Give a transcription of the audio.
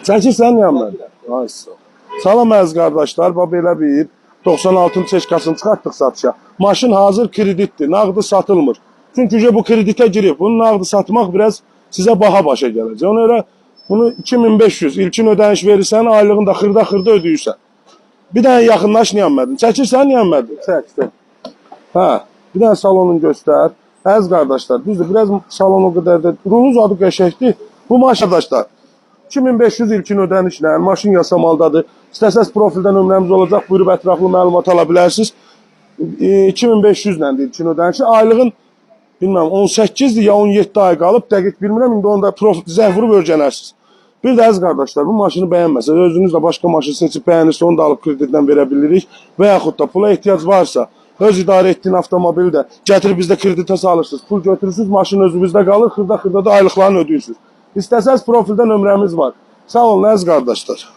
Çəkirsən yanına? Ay sağ ol. Salam əziz qardaşlar, bax belə bir 96-cı çeşkasını çıxartdıq satışa. Maşın hazır kreditdir, nağdı satılmır. Çünki bu kreditə girib, bunu nağdı satmaq biraz sizə baha başa gələcək. Ona görə bunu 2500 ilkin ödəniş verirsən, aylığını da xırda ödəyirsən. Bir dənə yaxınlaş Niyammədin. Çəkirsən Niyammədin? Çək. Hə, bir dənə salonunu göstər. Əziz qardaşlar, düzdür, biraz salon o qədər də rulun adı qəşəkdir. Bu maşın arkadaşlar 2500 ilkin ödənişlə maşın yasamaldadır. İstəsəz profildən nömrəmiz olacaq, buyurub ətraflı məlumat ala bilərsiniz. 2500 ilə ilkin ödənişi. Aylığın bilməm 18-dir ya 17 ay qalıb, dəqiq bilmirəm. İndi onda profil zəng vurub öyrənərsiniz. Bir də əziz qardaşlar, bu maşını bəyənməsəz, özünüz də başqa maşın seçib bəyənirsə, onu da alıb kreditdən verə bilirik. Və yaxud da pula ehtiyac varsa, öz idarə etdiyin avtomobili də gətirib bizdə kreditə salırsınız. Pul götürürsünüz, maşın özünüzdə qalır, xırda da aylıqlarını ödəyirsiniz. İstəsəz profildə nömrəmiz var. Sağ olun əziz qardaşlar.